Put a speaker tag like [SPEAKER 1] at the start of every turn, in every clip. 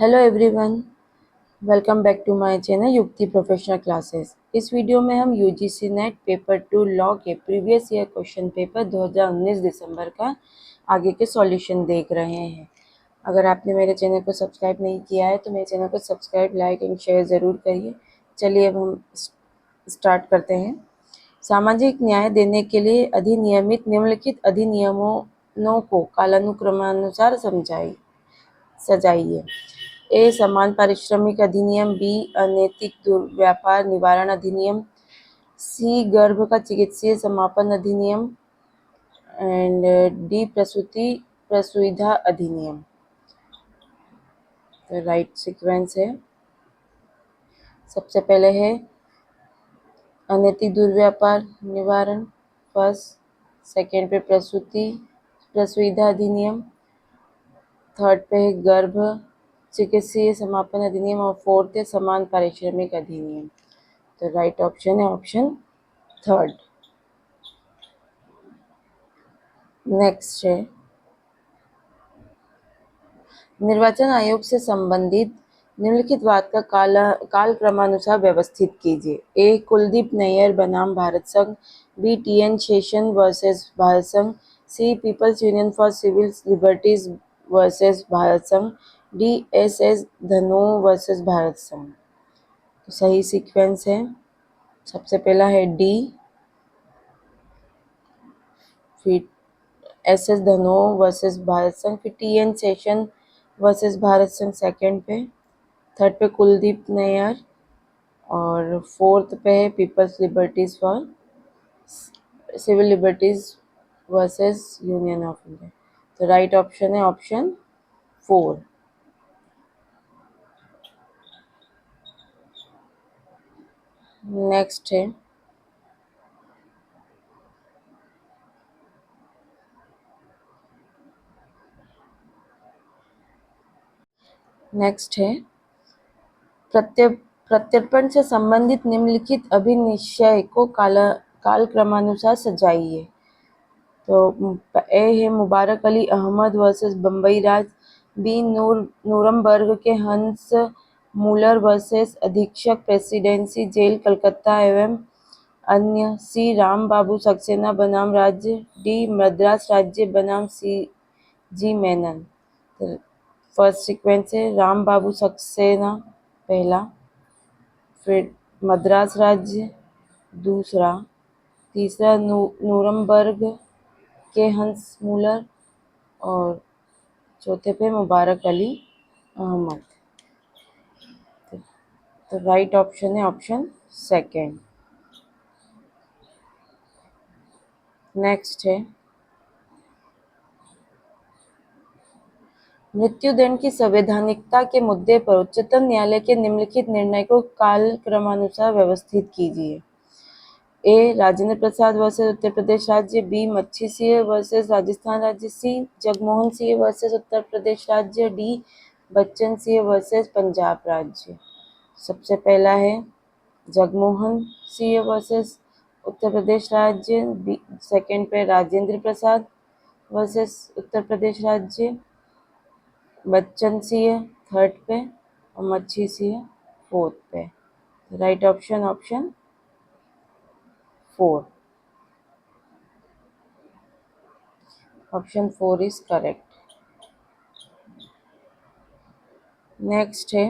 [SPEAKER 1] Hello everyone, welcome back to my channel Yukti professional classes. इस video में हम UGC NET paper 2 law के previous year question paper 2019 दिसंबर का आगे के सॉल्यूशन देख रहे हैं। अगर आपने मेरे चैनल को सब्सक्राइब नहीं किया है तो मेरे चैनल को सब्सक्राइब, लाइक एंड शेयर ज़रूर करिए। चलिए अब हम स्टार्ट करते हैं। सामाजिक न्याय देने के लिए अधिनियमित निम्नलिखित अधिनियमों को कालानुक्रमानुसार सजाइए। ए समान पारिश्रमिक अधिनियम, बी अनैतिक दुर्व्यापार निवारण अधिनियम, सी गर्भ का चिकित्सीय समापन अधिनियम एंड डी प्रसूतिधा अधिनियम। तो राइट सीक्वेंस है, सबसे पहले है अनैतिक दुर्व्यापार निवारण फर्स्ट, सेकेंड पे प्रसूतिधा अधिनियम, थर्ड पे है गर्भ चिकित्सीय समापन अधिनियम और फोर्थ है समान पारिश्रमिक अधिनियम। तो राइट ऑप्शन है ऑप्शन थर्ड। नेक्स्ट है निर्वाचन आयोग से संबंधित निम्नलिखित बात का काल क्रमानुसार व्यवस्थित कीजिए। ए कुलदीप नैयर बनाम भारत संघ, B T N. Seshan versus Bharat संघ, C People's Union for civil liberties versus Bharat संघ, D S Dhanoa versus Bharat संघ। तो सही सीक्वेंस है, सबसे पहला है डी, फिर एस धनो वर्सेस भारत संघ, फिर टी.एन. शेषन वर्सेस भारत संघ सेकेंड पे, थर्ड पे कुलदीप नैयर और फोर्थ पे है people's liberties for civil liberties versus union of India. तो राइट ऑप्शन है ऑप्शन 4। नेक्स्ट है प्रत्यर्पण से संबंधित निम्नलिखित अभिनिश्चय को काल क्रमानुसार सजाइए। तो ए है मुबारक अली अहमद वर्सेस बम्बई राज, बी नूरमबर्ग के हंस मूलर वर्सेस अधीक्षक प्रेसिडेंसी जेल कलकत्ता एवं अन्य, सी राम बाबू सक्सेना बनाम राज्य, डी मद्रास राज्य बनाम सी जी मेनन। तो फर्स्ट सीक्वेंस है राम बाबू सक्सेना पहला, फिर मद्रास राज्य दूसरा, तीसरा नूरमबर्ग के हंस मूलर और चौथे पे मुबारक अली अहमद। तो राइट ऑप्शन है ऑप्शन सेकेंड। नेक्स्ट है मृत्युदंड की संवैधानिकता के मुद्दे पर उच्चतम न्यायालय के निम्नलिखित निर्णय को काल क्रमानुसार व्यवस्थित कीजिए। ए राजेंद्र प्रसाद वर्सेस उत्तर प्रदेश राज्य, बी मच्छी सिंह वर्सेस राजस्थान राज्य, सी जगमोहन सिंह वर्सेस उत्तर प्रदेश राज्य, डी बच्चन सिंह वर्सेस पंजाब राज्य। सबसे पहला है जगमोहन सिंह वर्सेस उत्तर प्रदेश राज्य, सेकेंड पे राजेंद्र प्रसाद वर्सेस उत्तर प्रदेश राज्य, बच्चन सिंह थर्ड पे और मच्छी सिंह फोर्थ पे। Right option option 4। Option 4 is correct. Next है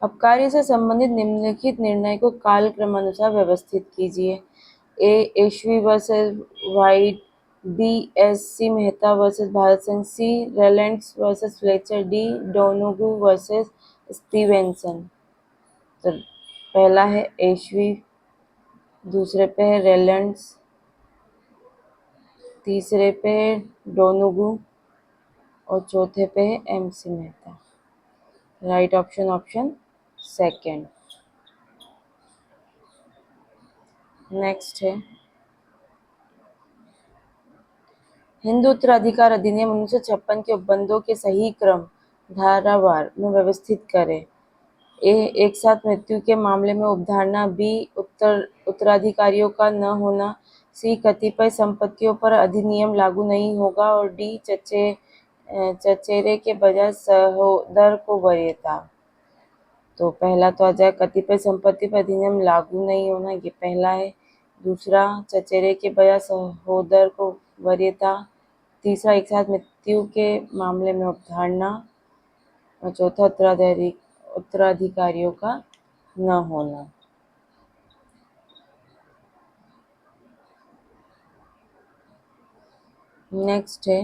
[SPEAKER 1] आबकारी से संबंधित निम्नलिखित निर्णय को काल क्रमानुसार व्यवस्थित कीजिए। A Ashby versus White, B S C Mehta versus Bharat संघ, C Rylands versus Fletcher, D Donoghue versus Stevenson. तो पहला है एशवी, दूसरे पे है रेलेंट्स, तीसरे पे है डोनोगू और चौथे पे है M C Mehta. Right option option second. Next है हिंदू उत्तराधिकार अधिनियम 1956 के उपबंधों के सही क्रम धारावार में व्यवस्थित करें। ए एक साथ मृत्यु के मामले में उपधारणा, बी उत्तराधिकारियों का न होना, सी कतिपय संपत्तियों पर अधिनियम लागू नहीं होगा और डी चचे चचेरे के बजाय सहोदर को वरीयता। तो पहला तो आ जाए कतिपय संपत्ति पर अधिनियम लागू नहीं होना, ये पहला है। दूसरा, चचेरे के बजाय सहोदर को वरीयता। तीसरा, एक साथ मृत्यु के मामले में अवधारणा। और चौथा, उत्तराधिकारियों का न होना। नेक्स्ट है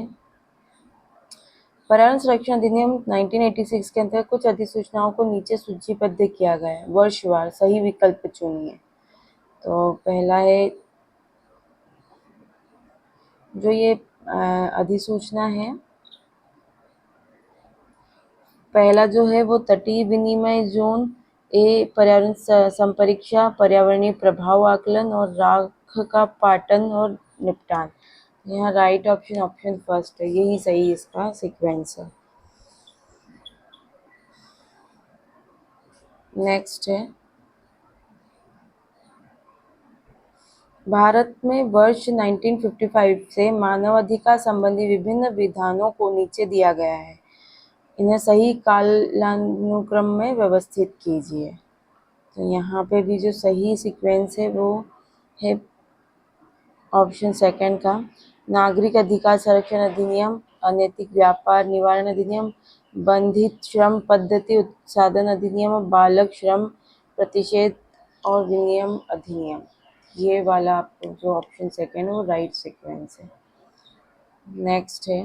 [SPEAKER 1] पर्यावरण संरक्षण अधिनियम 1986 के अंतर्गत कुछ अधिसूचनाओं को नीचे सूचीबद्ध किया गया है। वर्षवार सही विकल्प चुनिए। तो पहला है जो ये अधिसूचना है, पहला जो है वो तटीय विनिमय जोन, पर्यावरण संपरीक्षा, पर्यावरणीय प्रभाव आकलन और राख का पाटन और निपटान। यहाँ राइट ऑप्शन ऑप्शन फर्स्ट है, यही सही इसका सीक्वेंस है। नेक्स्ट है भारत में वर्ष 1955 से मानवाधिकार संबंधी विभिन्न विधानों को नीचे दिया गया है, इन्हें सही कालानुक्रम में व्यवस्थित कीजिए। तो यहाँ पे भी जो सही सीक्वेंस है वो है ऑप्शन सेकंड का। नागरिक अधिकार संरक्षण अधिनियम, अनैतिक व्यापार निवारण अधिनियम, बंधित श्रम पद्धति उत्साधन अधिनियम, बालक श्रम प्रतिषेध और विनियम अधिनियम। ये वाला आपको जो ऑप्शन सेकंड है वो राइट सीक्वेंस है। नेक्स्ट है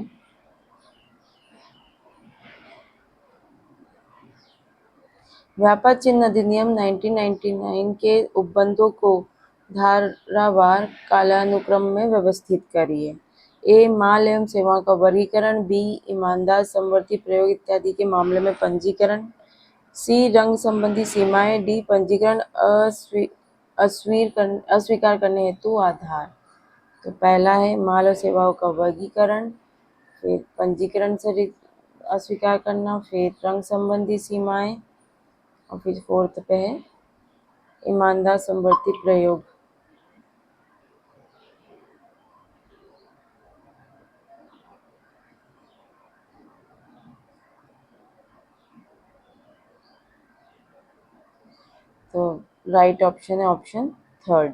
[SPEAKER 1] व्यापार चिन्ह अधिनियम 1999 के उपबंधों को धारावार कालानुक्रम में व्यवस्थित करिए। ए, माल एवं सेवाओं का वर्गीकरण। बी, ईमानदार समवर्ती प्रयोग इत्यादि के मामले में पंजीकरण। सी, रंग संबंधी सीमाएं। डी, पंजीकरण अस्वीकार करने हेतु आधार। तो पहला है माल और सेवाओं का वर्गीकरण, फिर पंजीकरण से अस्वीकार करना, फिर रंग संबंधी सीमाएं और फिर फोर्थ पे है ईमानदार समवर्ती प्रयोग। तो राइट ऑप्शन है ऑप्शन थर्ड।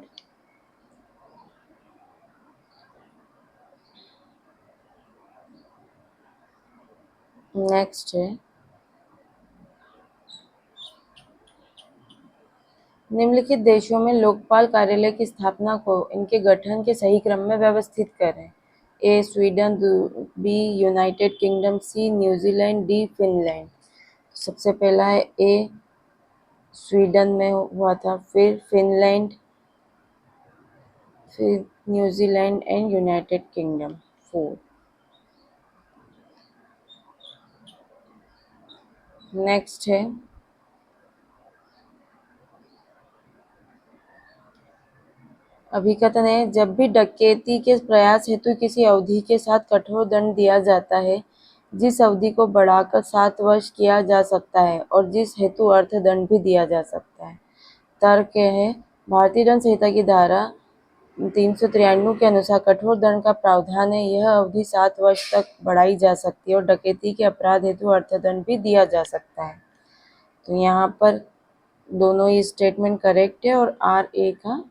[SPEAKER 1] नेक्स्ट है निम्नलिखित देशों में लोकपाल कार्यालय की स्थापना को इनके गठन के सही क्रम में व्यवस्थित करें। A, Sweden. B, United Kingdom. C, New Zealand. D, Finland. सबसे पहला है ए, स्वीडन में हुआ था, फिर फिनलैंड, फिर New Zealand and United kingdom 4। Next है अभिकथन है जब भी डकैती के प्रयास हेतु किसी अवधि के साथ कठोर दंड दिया जाता है, जिस अवधि को बढ़ाकर 7 वर्ष किया जा सकता है और जिस हेतु अर्थदंड भी दिया जा सकता है। तर्क है भारतीय दंड संहिता की धारा 393 के अनुसार कठोर दंड का प्रावधान है, यह अवधि 7 वर्ष तक बढ़ाई जा सकती है और डकैती के अपराध हेतु अर्थदंड भी दिया जा सकता है। तो यहाँ पर दोनों ही स्टेटमेंट करेक्ट है और आर ए का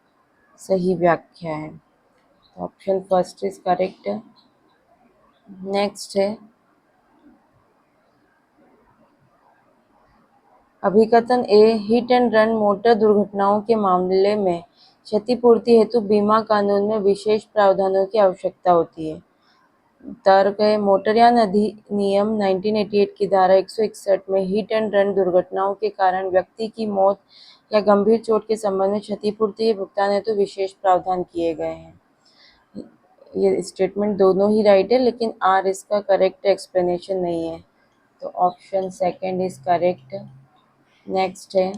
[SPEAKER 1] सही व्याख्या है। Option first is correct. Next है अभिकथन ए, हिट एंड रन मोटर दुर्घटनाओं के मामले में क्षतिपूर्ति हेतु बीमा कानून में विशेष प्रावधानों की आवश्यकता होती है। तर्क है मोटरयान अधिनियम 1988 की धारा 161 में हिट एंड रन दुर्घटनाओं के कारण व्यक्ति की मौत या गंभीर चोट के संबंध में क्षतिपूर्ति के भुगतान हेतु विशेष प्रावधान किए गए हैं। ये स्टेटमेंट दोनों ही राइट है, लेकिन आर इसका करेक्ट एक्सप्लेनेशन नहीं है, तो option second is correct. Next है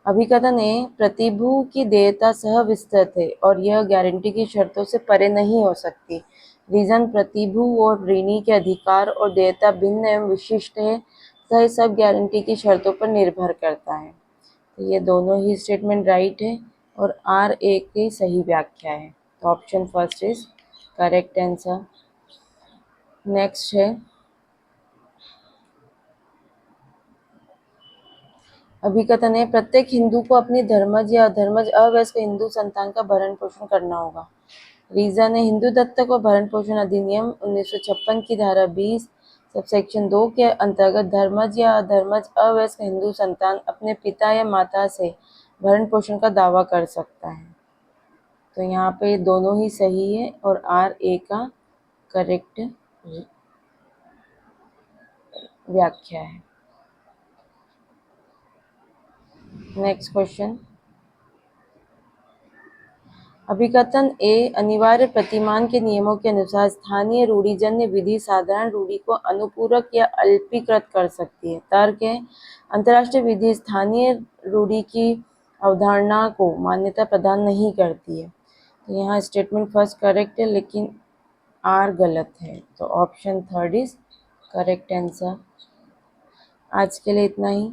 [SPEAKER 1] अभिकथन ए, प्रतिभू की देयता सह विस्तृत है और यह गारंटी की शर्तों से परे नहीं हो सकती। रीजन, प्रतिभू और ऋणी के अधिकार और देयता भिन्न एवं विशिष्ट है, तथा सब गारंटी की शर्तों पर निर्भर करता है। तो ये दोनों ही स्टेटमेंट राइट है और आर ए की सही व्याख्या है। तो option first is correct answer. Next है, अभिकथन है प्रत्येक हिंदू को अपनी धर्मज या अधर्मज अवयस्क हिंदू संतान का भरण पोषण करना होगा। रीजन है हिंदू दत्तक और भरण पोषण अधिनियम 1956 की धारा 20 सबसेक्शन 2 के अंतर्गत धर्मज या अधर्मज अवयस्क हिंदू संतान अपने पिता या माता से भरण पोषण का दावा कर सकता है। तो यहाँ पे दोनों ही सही है और आर ए का करेक्ट व्याख्या है। नेक्स्ट क्वेश्चन, अभिकथन ए अनिवार्य प्रतिमान के नियमों के अनुसार स्थानीय रूढ़िजन्य विधि साधारण रूढ़ि को अनुपूरक या अल्पीकृत कर सकती है। तर्क है अंतर्राष्ट्रीय विधि स्थानीय रूढ़ि की अवधारणा को मान्यता प्रदान नहीं करती है। तो यहाँ स्टेटमेंट फर्स्ट करेक्ट है लेकिन आर गलत है, तो option third is correct answer. आज के लिए इतना ही,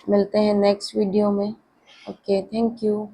[SPEAKER 1] मिलते हैं नेक्स्ट वीडियो में। Okay, thank you.